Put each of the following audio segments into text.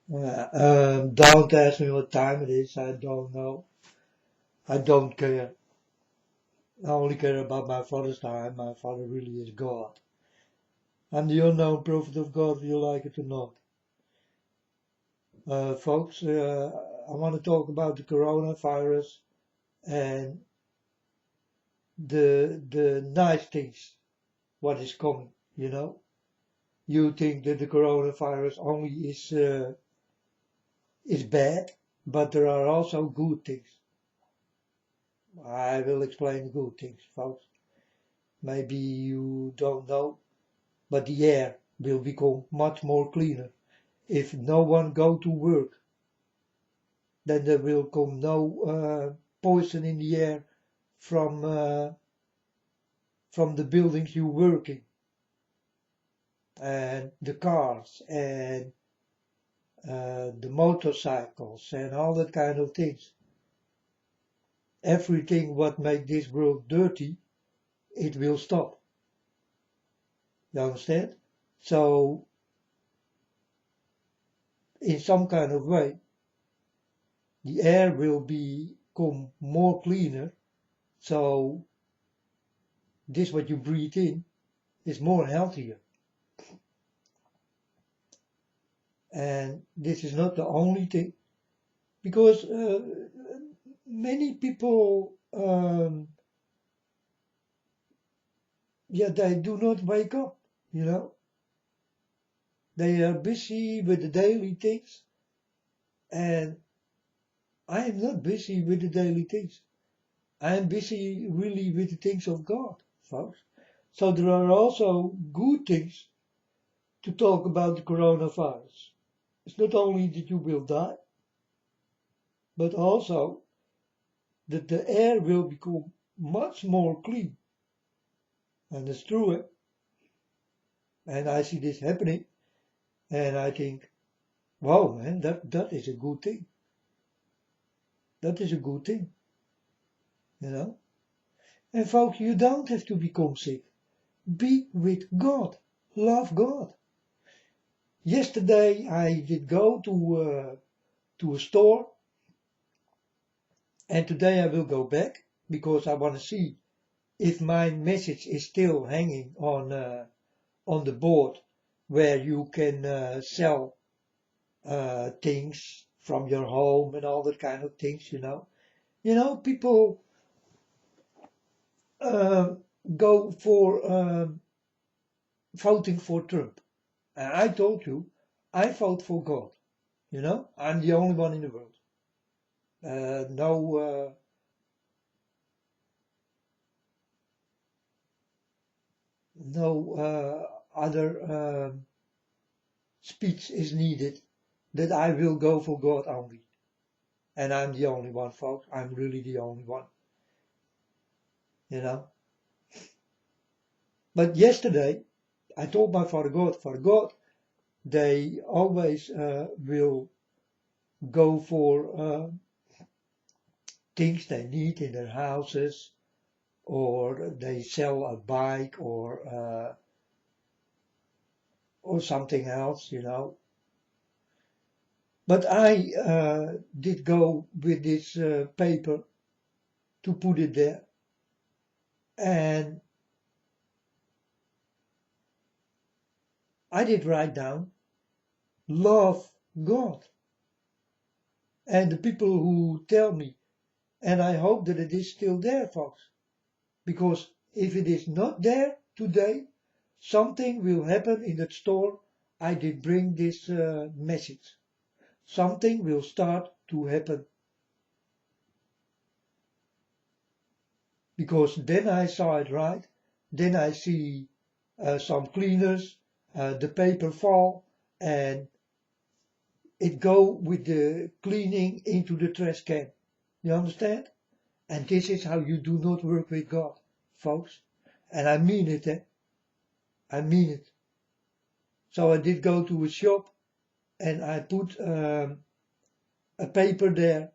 Don't ask me what time it is. I don't know. I don't care. I only care about my Father's time. My Father really is God. I'm the unknown prophet of God, whether you like it or not. Folks, I want to talk about the coronavirus and the nice things, what is coming, you know. You think that the coronavirus only is bad, but there are also good things. I will explain the good things, folks. Maybe you don't know, but the air will become much more cleaner. If no one go to work, then there will come no poison in the air from the buildings you work in, and the cars and the motorcycles and all that kind of things. Everything what make this world dirty, it will stop. You understand? So in some kind of way, the air will become more cleaner. So this what you breathe in is more healthier. And this is not the only thing, because many people, yeah, they do not wake up, you know. They are busy with the daily things, and I am not busy with the daily things. I am busy really with the things of God, folks. So there are also good things to talk about the coronavirus. It's not only that you will die, but also that the air will become much more clean. And it's true, eh? And I see this happening, and I think, wow, man, that is a good thing. That is a good thing, you know. And folks, you don't have to become sick. Be with God. Love God. Yesterday I did go to a store, and today I will go back because I want to see if my message is still hanging on the board where you can sell things from your home and all that kind of things, you know. You know, people uh, go for voting for Trump. And I told you, I vote for God. You know, I'm the only one in the world. No other speech is needed. That I will go for God only. And I'm the only one, folks. I'm really the only one. You know. But yesterday, I told my Father God, they always will go for things they need in their houses, or they sell a bike or something else, you know. But I did go with this paper to put it there, and I did write down, love God. And the people who tell me, and I hope that it is still there, folks, because if it is not there today, something will happen in that store. I did bring this message. Something will start to happen, because then I saw it right. Then I see some cleaners, the paper fall, and it go with the cleaning into the trash can. You understand? And this is how you do not work with God, folks. And I mean it, eh? I mean it. So I did go to a shop, and I put a paper there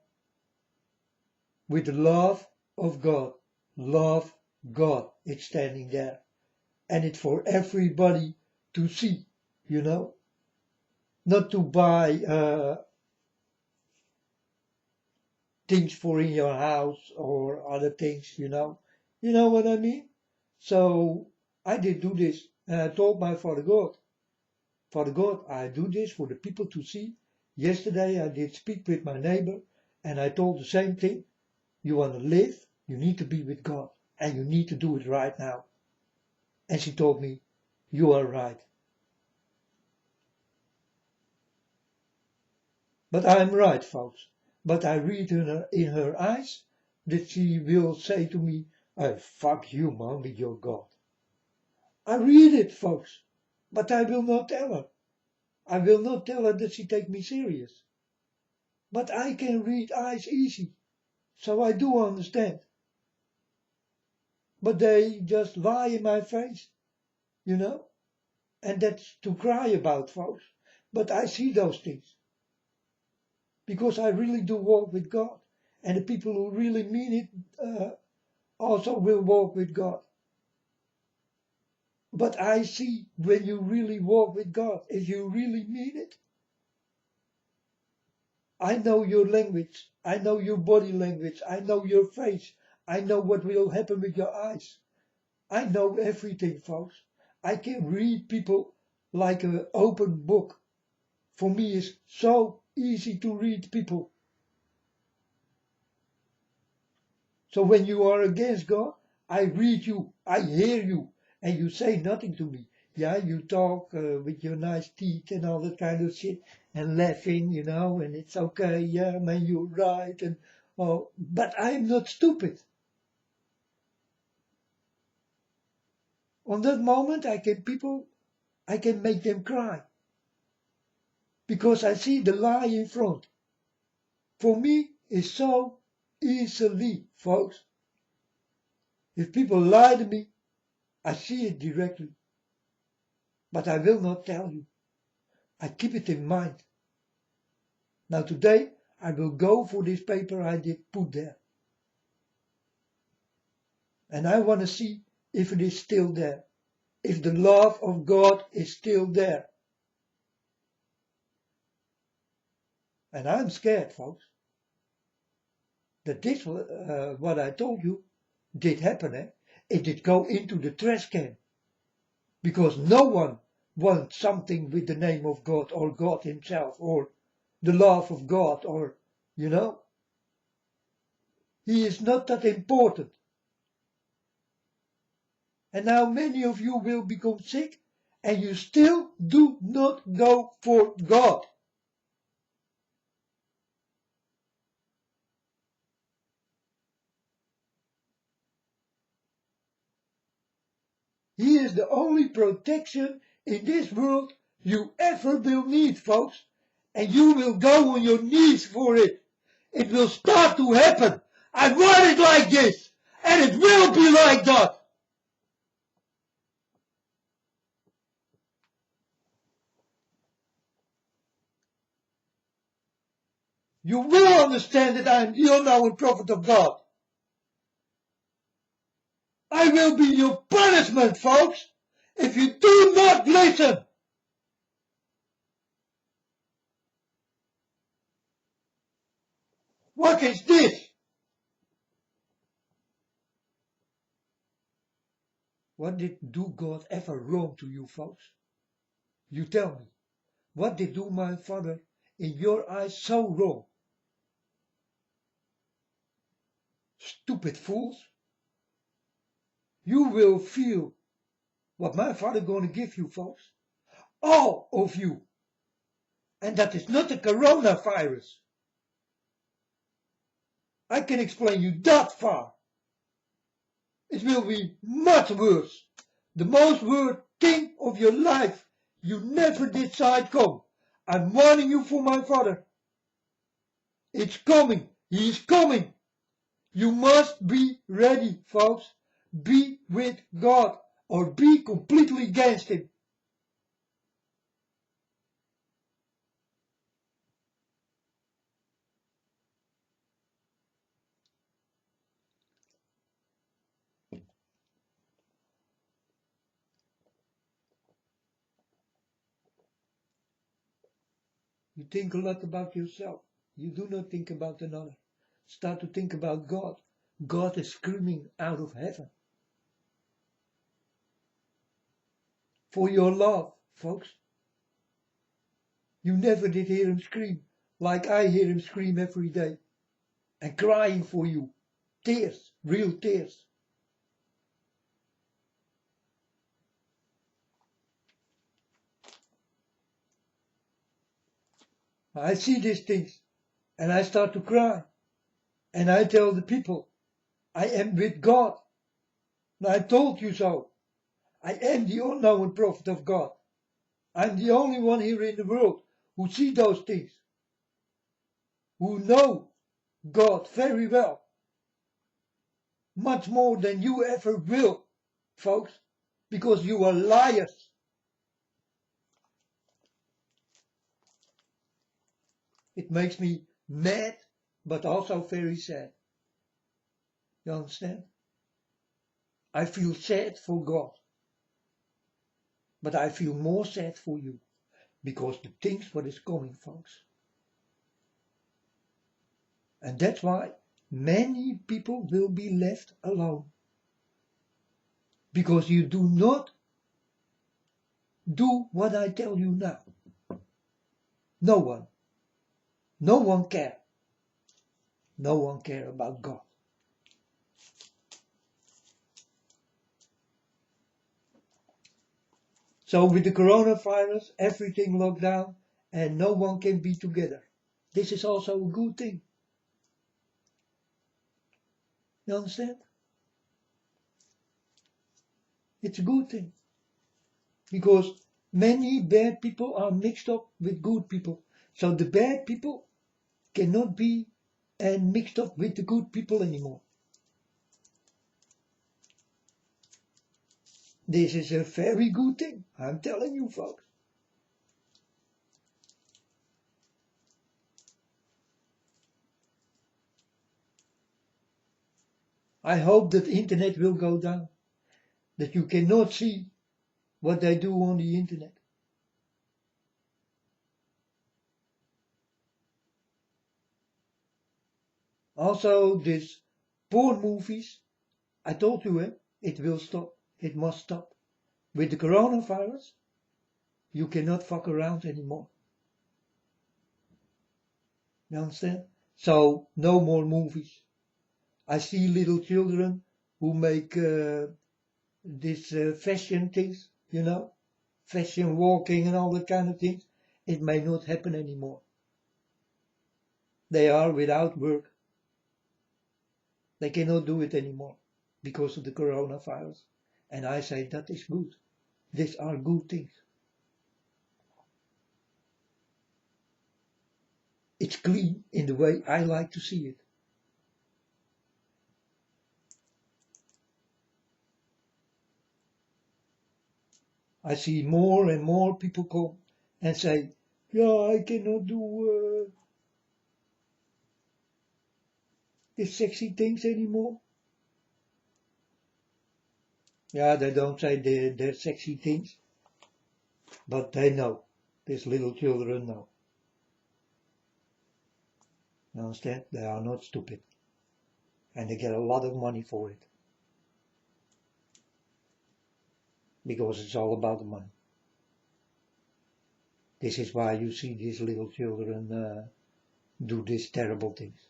with the love of God. Love God. It's standing there. And it's for everybody to see, you know. not to buy things for in your house or other things, you know. You know what I mean? So I did do this, and I told my Father God, I do this for the people to see. Yesterday I did speak with my neighbor, and I told the same thing. You want to live, you need to be with God, and you need to do it right now. And she told me, you are right. But I'm right, folks. But I read in her eyes that she will say to me, "Oh, fuck you, man, with your God." I read it, folks. But I will not tell her. I will not tell her that she take me serious. But I can read eyes easy. So I do understand. But they just lie in my face, you know? And that's to cry about, folks. But I see those things. Because I really do walk with God. And the people who really mean it also will walk with God. But I see when you really walk with God, if you really mean it, I know your language, I know your body language, I know your face, I know what will happen with your eyes. I know everything, folks. I can read people like an open book. For me, it's so easy to read people. So when you are against God, I read you, I hear you, and you say nothing to me. Yeah, you talk with your nice teeth and all that kind of shit, and laughing, you know, and it's okay, yeah, man, you're right, and oh, but I'm not stupid. On that moment, I can make them cry, because I see the lie in front. For me, it's so easily, folks. If people lie to me, I see it directly, but I will not tell you. I keep it in mind. Now today I will go for this paper I did put there. And I want to see if it is still there. If the love of God is still there. And I'm scared, folks, that this, what I told you, did happen. It did go into the trash can. Because no one wants something with the name of God or God himself or the love of God or, you know. He is not that important. And now many of you will become sick and you still do not go for God. He is the only protection in this world you ever will need, folks. And you will go on your knees for it. It will start to happen. I want it like this. And it will be like that. You will understand that I am the unknown prophet of God. I will be your punishment, folks, if you do not listen. What is this? What did do God ever wrong to you, folks? You tell me. What did do my father in your eyes so wrong? Stupid fools. You will feel what my father going to give you, folks. All of you. And that is not the coronavirus. I can explain you that far. It will be much worse. The most worst thing of your life you never decide come. I'm warning you for my father. It's coming. He is coming. You must be ready, folks. Be with God or be completely against him. You think a lot about yourself. You do not think about another. Start to think about God. God is screaming out of heaven for your love, folks. You never did hear him scream like I hear him scream every day and crying for you. Tears, real tears. I see these things and I start to cry and I tell the people, I am with God. And I told you so. I am the unknown prophet of God. I'm the only one here in the world who see those things, who know God very well, much more than you ever will, folks, because you are liars. It makes me mad, but also very sad. You understand? I feel sad for God, but I feel more sad for you, because the things what is coming, folks. And that's why many people will be left alone. Because you do not do what I tell you now. No one. No one care. No one care about God. So with the coronavirus, everything locked down and no one can be together. This is also a good thing. You understand? It's a good thing. Because many bad people are mixed up with good people. So the bad people cannot be and mixed up with the good people anymore. This is a very good thing, I'm telling you folks. I hope that the internet will go down, that you cannot see what they do on the internet. Also, these porn movies, I told you, it will stop. It must stop. With the coronavirus, you cannot fuck around anymore. You understand? So, no more movies. I see little children who make these fashion things, you know, fashion walking and all that kind of things. It may not happen anymore. They are without work. They cannot do it anymore because of the coronavirus. And I say that is good. These are good things. It's clean in the way I like to see it. I see more and more people come and say, yeah, I cannot do these sexy things anymore. Yeah, they don't say they're sexy things, but they know. These little children know. You understand? They are not stupid. And they get a lot of money for it. Because it's all about the money. This is why you see these little children do these terrible things.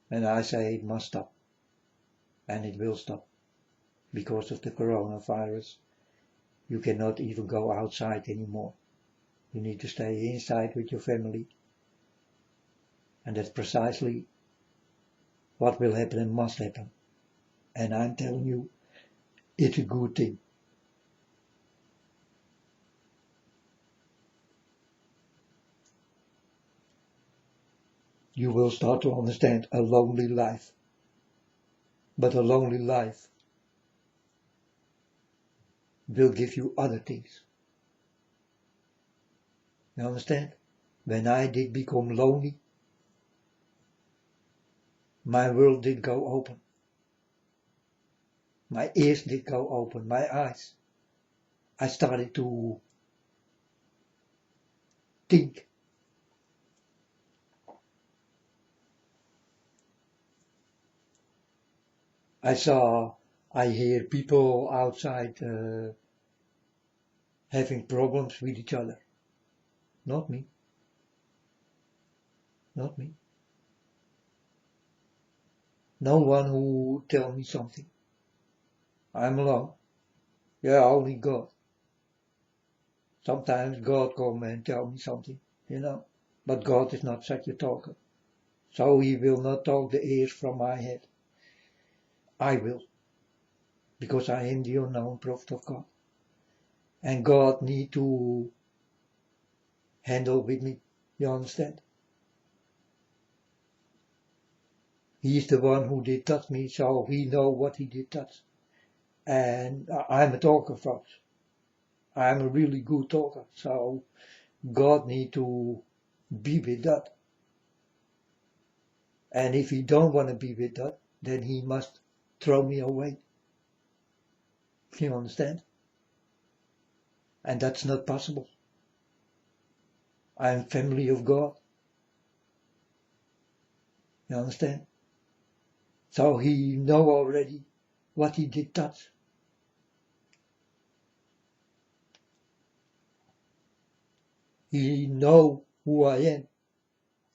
And I say it must stop. And it will stop. Because of the coronavirus, you cannot even go outside anymore. You need to stay inside with your family. And that's precisely what will happen and must happen. And I'm telling you, it's a good thing. You will start to understand a lonely life. But a lonely life will give you other things. You understand? When I did become lonely, my world did go open. My ears did go open, my eyes. I started to think. I hear people outside having problems with each other. Not me. Not me. No one who tell me something. I'm alone. Yeah, only God. Sometimes God come and tell me something, But God is not such a talker. So he will not talk the ears from my head. I will. Because I am the unknown prophet of God. And God need to handle with me. You understand? He is the one who did touch me, so he know what he did touch. And I'm a talker, folks. I'm a really good talker, so God need to be with that. And if he don't want to be with that, then he must throw me away. You understand? And that's not possible. I'm family of God. You understand? So he know already what he did touch. He know who I am.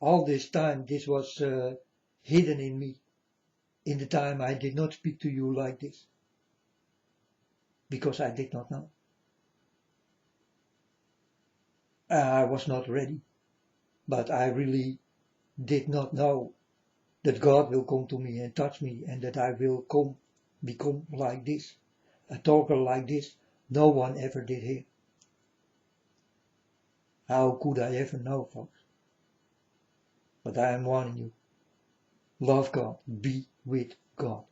All this time this was hidden in me. In the time I did not speak to you like this. Because I did not know. I was not ready. But I really did not know that God will come to me and touch me and that I will become like this. A talker like this, no one ever did here. How could I ever know, folks? But I am warning you. Love God. Be with God.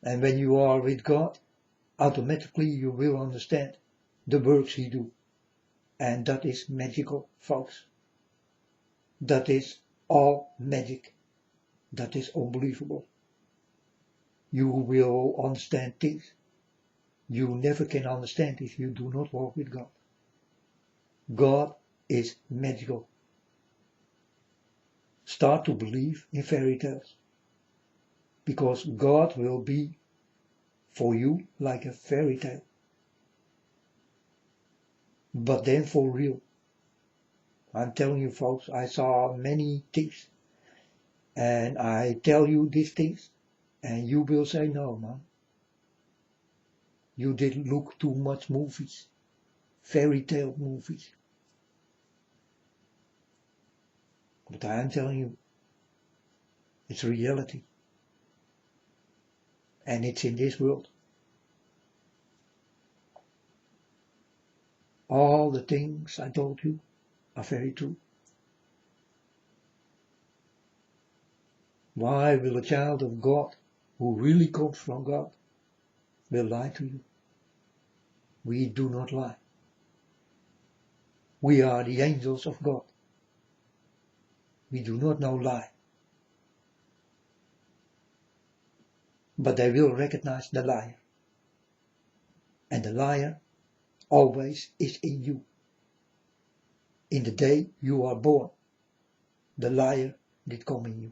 And when you are with God, automatically you will understand the works he do. And that is magical, folks. That is all magic. That is unbelievable. You will understand things you never can understand if you do not walk with God. God is magical. Start to believe in fairy tales. Because God will be for you like a fairy tale. But then for real. I'm telling you folks, I saw many things. And I tell you these things. And you will say, no man. You did look too much movies. Fairy tale movies. But I am telling you, it's reality. And it's in this world. All the things I told you are very true. Why will a child of God, who really comes from God, will lie to you? We do not lie. We are the angels of God. We do not know lie. But they will recognize the liar. And the liar always is in you. In the day you are born, the liar did come in you.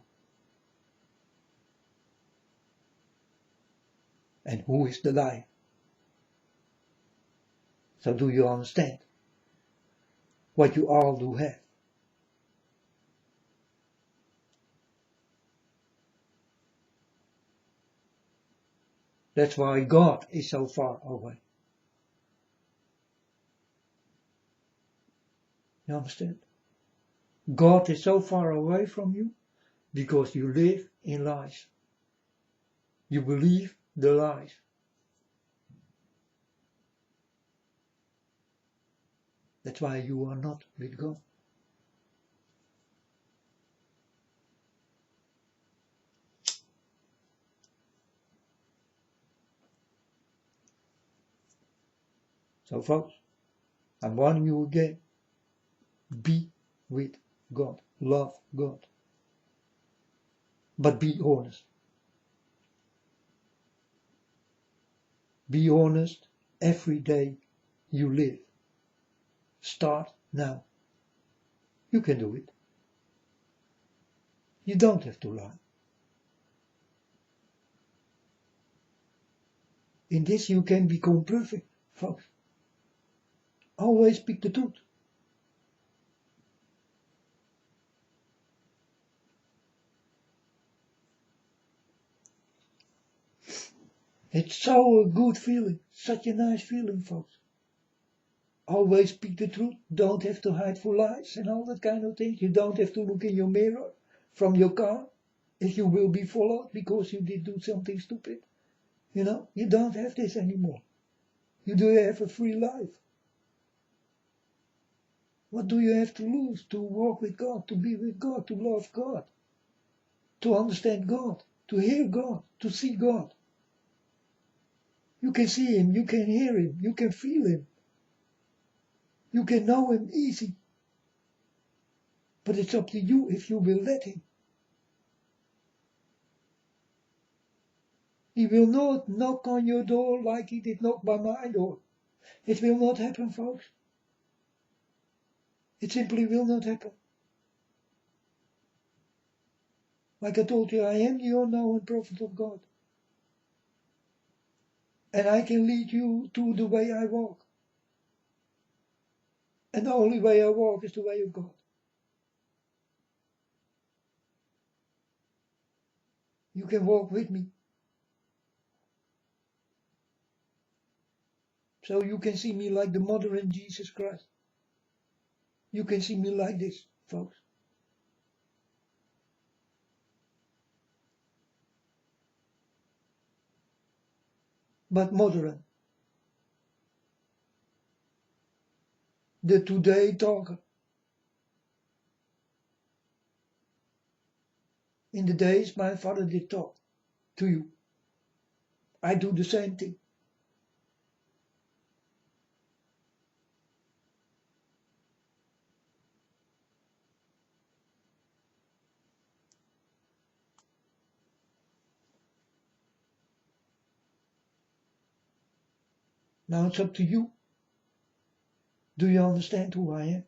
And who is the liar? So do you understand what you all do have? That's why God is so far away. You understand? God is so far away from you because you live in lies. You believe the lies. That's why you are not with God. So folks, I'm warning you again. Be with God. Love God. But be honest. Be honest every day you live. Start now. You can do it. You don't have to lie. In this you can become perfect, folks. Always speak the truth. It's so a good feeling, such a nice feeling, folks. Always speak the truth, don't have to hide for lies and all that kind of things. You don't have to look in your mirror from your car if you will be followed because you did do something stupid. You know, you don't have this anymore. You do have a free life. What do you have to lose to walk with God, to be with God, to love God, to understand God, to hear God, to see God? You can see Him, you can hear Him, you can feel Him. You can know Him easy. But it's up to you if you will let Him. He will not knock on your door like He did knock by my door. It will not happen, folks. It simply will not happen. Like I told you, I am the unknown prophet of God. And I can lead you to the way I walk. And the only way I walk is the way of God. You can walk with me. So you can see me like the mother in Jesus Christ. You can see me like this, folks. But modern. The today talker. In the days my father did talk to you. I do the same thing. Now it's up to you. Do you understand who I am?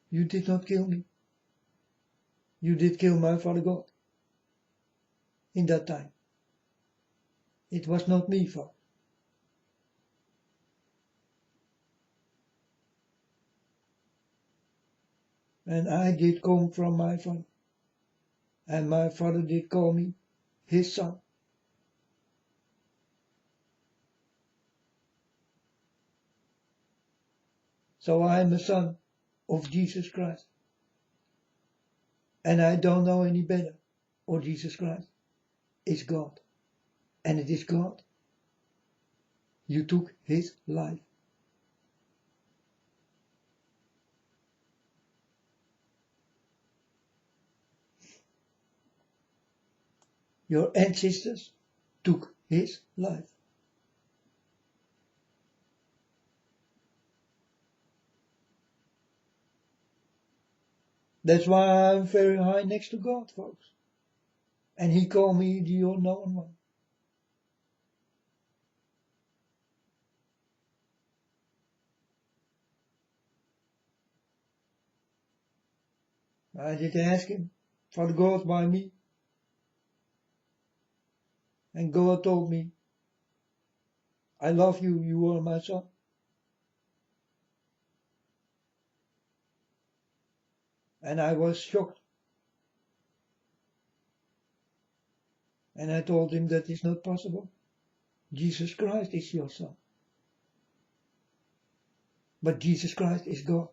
You did not kill me. You did kill my Father God. In that time. It was not me, folks. And I did come from my Father. And my Father did call me His Son. So I am a son of Jesus Christ. And I don't know any better. Or Jesus Christ is God. And it is God. You took His life. Your ancestors took His life. That's why I'm very high next to God, folks. And He called me the unknown one. I did ask Him, Father God, why me? And God told me, I love you, you are my son. And I was shocked. And I told Him that is not possible. Jesus Christ is your son. But Jesus Christ is God.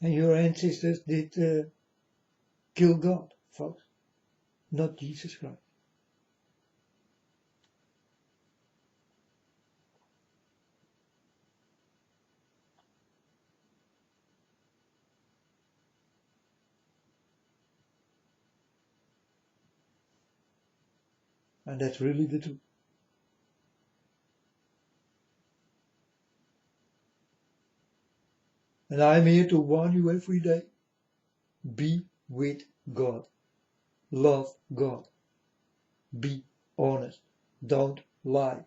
And your ancestors did kill God, folks. Not Jesus Christ. And that's really the truth. And I'm here to warn you every day. Be with God. Love God. Be honest. Don't lie.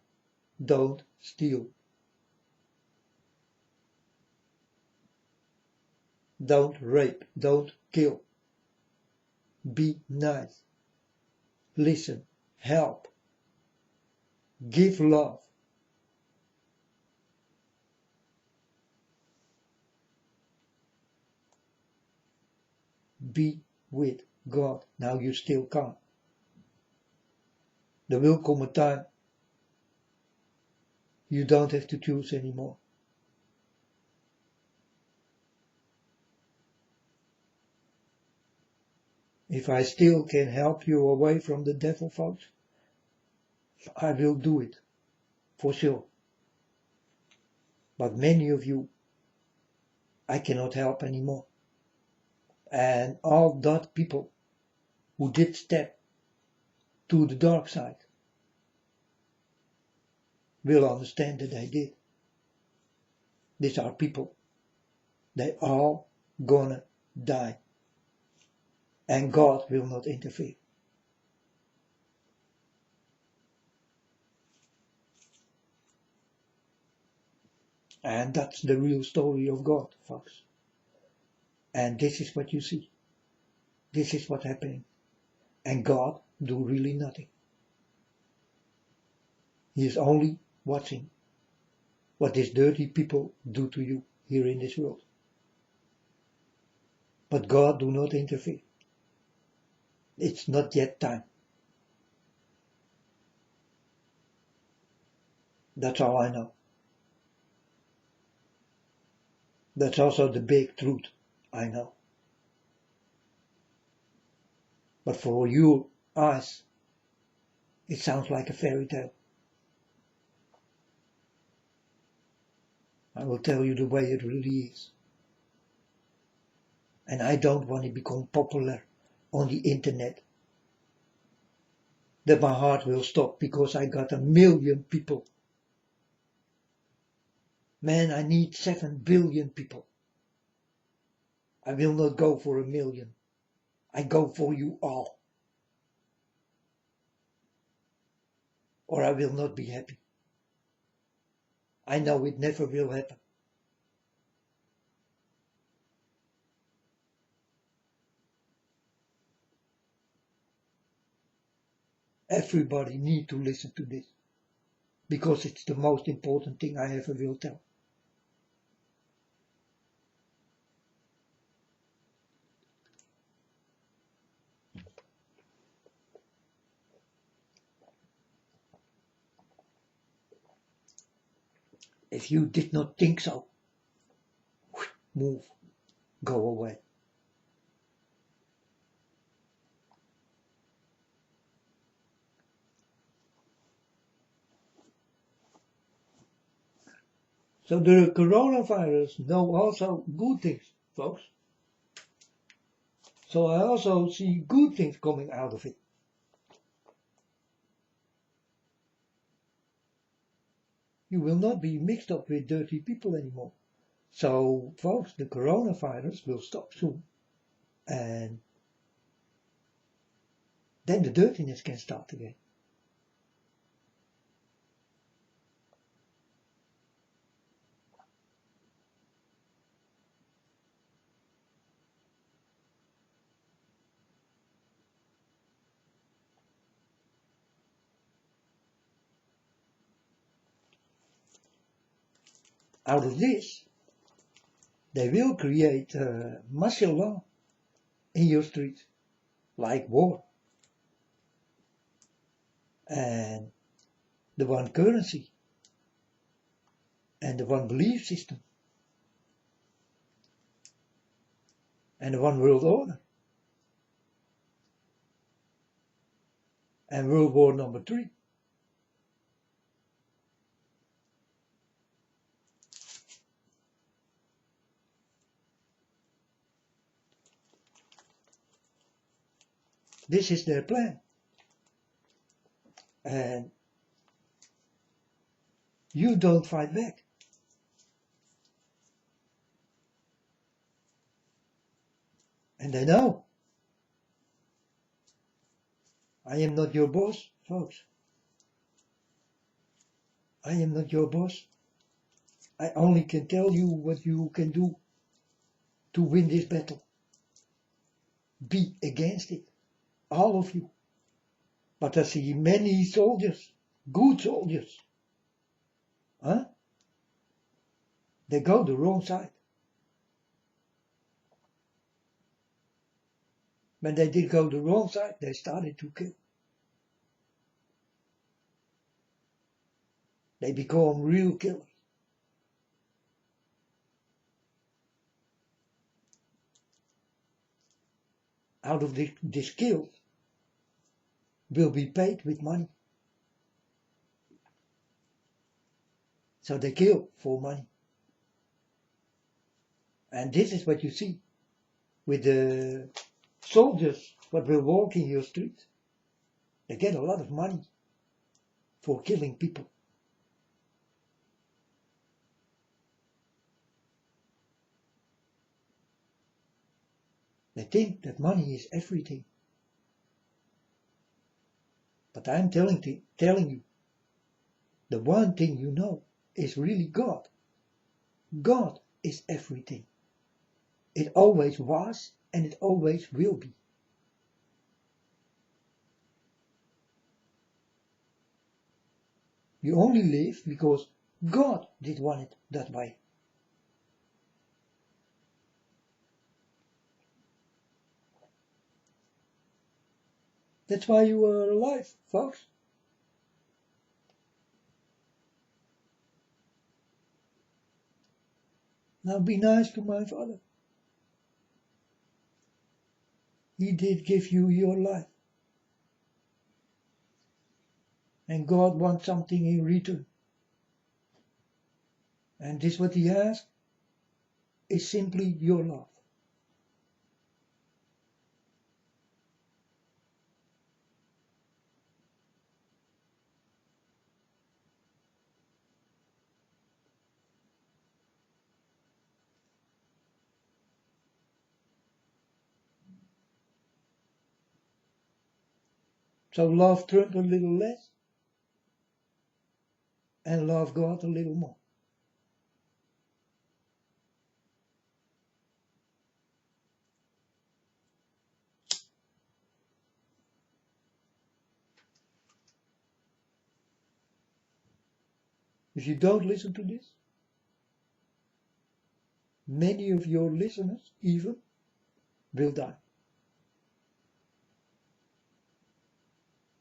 Don't steal. Don't rape. Don't kill. Be nice. Listen. Help. Give love. Be with God. Now you still can't. There will come a time you don't have to choose anymore. If I still can help you away from the devil, folks, I will do it, for sure. But many of you, I cannot help anymore. And all that people who did step to the dark side will understand that they did. These are people. They all gonna die. And God will not interfere. And that's the real story of God, folks. And this is what you see. This is what's happening. And God do really nothing. He is only watching what these dirty people do to you here in this world. But God do not interfere. It's not yet time. That's all I know. That's also the big truth I know. But for your eyes, it sounds like a fairy tale. I will tell you the way it really is. And I don't want to become popular on the internet. That my heart will stop because I got 1 million people. Man, I need 7 billion people. I will not go for 1 million. I go for you all. Or I will not be happy. I know it never will happen. Everybody need to listen to this. Because it's the most important thing I ever will tell. If you did not think so, move, go away. So the coronavirus know also good things, folks. So I also see good things coming out of it. You will not be mixed up with dirty people anymore. So, folks, the coronavirus will stop soon. And then the dirtiness can start again. Out of this, they will create martial law in your streets, like war. And the one currency. And the one belief system. And the one world order. And World War #3. This is their plan. and you don't fight back. And they know. I am not your boss, folks. I am not your boss. I only can tell you what you can do to win this battle. Be against it, all of you. But I see many soldiers, good soldiers, they go the wrong side. When they did go the wrong side, they started to kill. They become real killers. Out of this kill will be paid with money. So they kill for money. And this is what you see with the soldiers that will walk in your street. They get a lot of money for killing people. They think that money is everything. But I'm telling you, the one thing you know is really God. God is everything. It always was and it always will be. You only live because God did want it that way. That's why you are alive, folks. Now be nice to my Father. He did give you your life. And God wants something in return. And this what He asks is simply your love. So love Trump a little less and love God a little more. If you don't listen to this, many of your listeners even will die.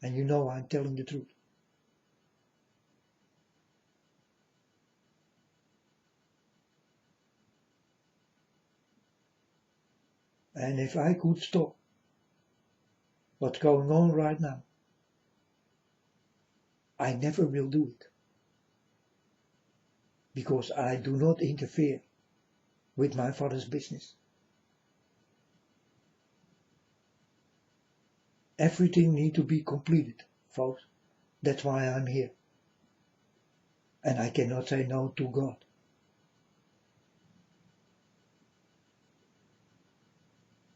And you know I'm telling the truth. And if I could stop what's going on right now, I never will do it. Because I do not interfere with my Father's business. Everything needs to be completed, folks. That's why I'm here. And I cannot say no to God.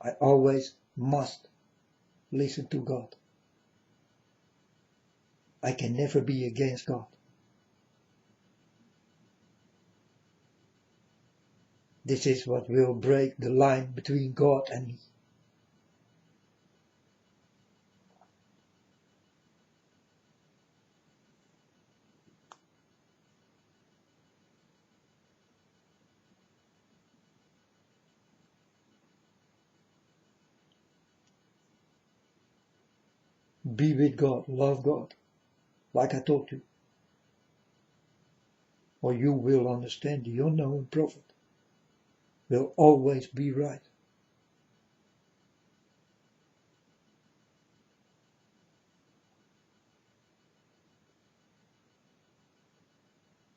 I always must listen to God. I can never be against God. This is what will break the line between God and me. Be with God, love God, like I taught you. Or you will understand the unknown prophet will always be right.